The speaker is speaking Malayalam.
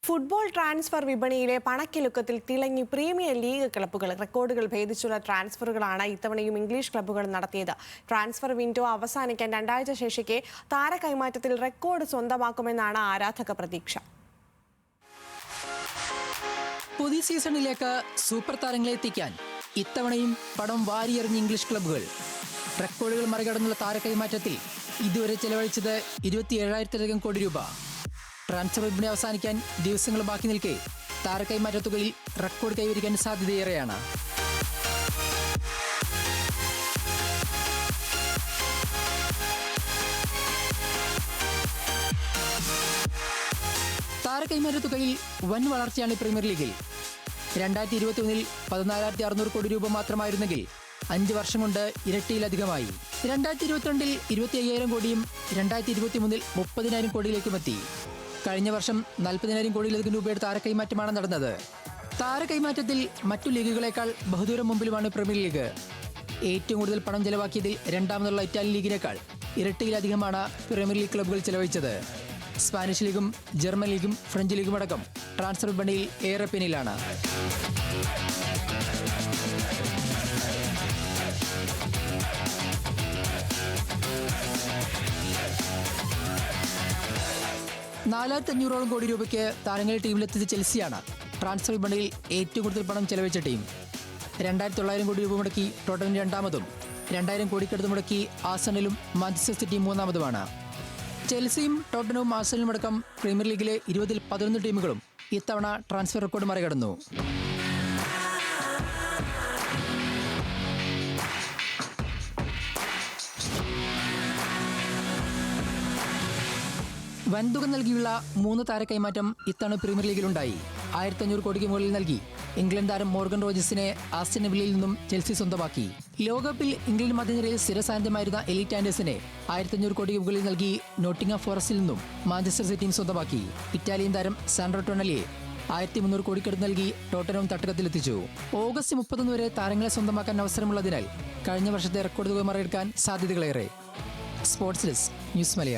ഫുട്ബോൾ ട്രാൻസ്ഫർ വിപണിയിലെ പണക്കിലുക്കത്തിൽ തിളങ്ങി പ്രീമിയർ ലീഗ് ക്ലബ്ബുകൾ. റെക്കോർഡുകൾ ഭേദിച്ചുള്ള ട്രാൻസ്ഫറുകളാണ് ഇത്തവണയും ഇംഗ്ലീഷ് ക്ലബ്ബുകൾ നടത്തിയത്. ട്രാൻസ്ഫർ വിൻഡോ അവസാനിക്കാൻ 2 ആഴ്ച ശേഷിക്കെ താര കൈമാറ്റത്തിൽ റെക്കോർഡ് സ്വന്തമാക്കുമെന്നാണ് ആരാധക പ്രതീക്ഷ. പുതിയ സീസണിലേക്ക് സൂപ്പർ താരങ്ങളെ എത്തിക്കാൻ ഇത്തവണയും പണം വാരിയെറിഞ്ഞ ഇംഗ്ലീഷ് ക്ലബ്ബുകൾ. റെക്കോർഡുകൾ മറികടന്നുള്ള താര കൈമാറ്റത്തിൽ ഇതുവരെ ചെലവഴിച്ചത് 27,000-ലധികം കോടി രൂപ. ട്രാൻസ്ഫർ വിപണി അവസാനിക്കാൻ ദിവസങ്ങൾ ബാക്കി നിൽക്കെ താര കൈമാറ്റ തുകയിൽ റെക്കോർഡ് കൈവരിക്കാൻ സാധ്യതയേറെയാണ്. താര കൈമാറ്റ തുകയിൽ വൻ വളർച്ചയാണ് പ്രീമിയർ ലീഗിൽ. 2021-ൽ 14,600 കോടി രൂപ മാത്രമായിരുന്നെങ്കിൽ 5 വർഷം കൊണ്ട് ഇരട്ടിയിലധികമായി. 2022-ൽ 25,000 കോടിയും 2023-ൽ 30,000 കോടിയിലേക്കുമെത്തി. കഴിഞ്ഞ വർഷം 40,000 കോടിയിലധികം രൂപയുടെ താര കൈമാറ്റമാണ് നടന്നത്. താര കൈമാറ്റത്തിൽ മറ്റു ലീഗുകളെക്കാൾ ബഹുദൂരം മുമ്പിലുമാണ് പ്രീമിയർ ലീഗ്. ഏറ്റവും കൂടുതൽ പണം ചെലവാക്കിയതിൽ രണ്ടാമതുള്ള ഇറ്റാലിയൻ ലീഗിനേക്കാൾ ഇരട്ടിയിലധികമാണ് പ്രീമിയർ ലീഗ് ക്ലബ്ബുകൾ ചെലവഴിച്ചത്. സ്പാനിഷ് ലീഗും ജർമ്മൻ ലീഗും ഫ്രഞ്ച് ലീഗും അടക്കം ട്രാൻസ്ഫർ വിപണിയിൽ ഏറെ പിന്നിലാണ്. $4,500 കോടി രൂപയ്ക്ക് താരങ്ങളെ ടീമിലെത്തിച്ച ചെൽസിയാണ് ട്രാൻസ്ഫർ വിപണിയിൽ ഏറ്റവും കൂടുതൽ പണം ചെലവഴിച്ച ടീം. 2,900 കോടി രൂപ മുടക്കി ടോട്ടനം രണ്ടാമതും 2,000 കോടിക്കടുത്ത് മുടക്കി ആഴ്സണലും മാഞ്ചസ്റ്റർ സിറ്റിയും മൂന്നാമതുമാണ്. ചെൽസിയും ടോട്ടനവും ആഴ്സണലും അടക്കം പ്രീമിയർ ലീഗിലെ 20-ൽ 11 ടീമുകളും ഇത്തവണ ട്രാൻസ്ഫർ റെക്കോർഡ് മറികടന്നു. വൻതുക നൽകിയുള്ള 3 താര കൈമാറ്റം ഇത്തവണ പ്രീമിയർ ലീഗിലുണ്ടായി. 1,500 കോടിക്ക് മുകളിൽ നൽകി ഇംഗ്ലണ്ട് താരം മോർഗൻ റോജേഴ്സിനെ ആസ്റ്റൺ വില്ലയിൽ നിന്നും ചെൽസി സ്വന്തമാക്കി. ലോകകപ്പിൽ ഇംഗ്ലണ്ട് മധ്യനിരയിൽ സ്ഥിരസാന്നിധ്യമായിരുന്ന എലീറ്റ് ആൻഡേഴ്സിനെ 1,500 കോടിക്ക് മുകളിൽ നൽകി നോട്ടിംഗ്ഹാം ഫോറസ്റ്റിൽ നിന്നും മാഞ്ചസ്റ്റർ സിറ്റിയും സ്വന്തമാക്കി. ഇറ്റാലിയൻ താരം സാൻഡ്രോ ടൊണലിയെ 1,300 കോടിക്കടുത്ത് നൽകി ടോട്ടനവും തട്ടകത്തിലെത്തിച്ചു. ഓഗസ്റ്റ് 31 വരെ താരങ്ങളെ സ്വന്തമാക്കാൻ അവസരമുള്ളതിനാൽ കഴിഞ്ഞ വർഷത്തെ റെക്കോർഡ് തുക മറികടക്കാൻ സാധ്യതകളേറെ. Sports desk, news Malayalam.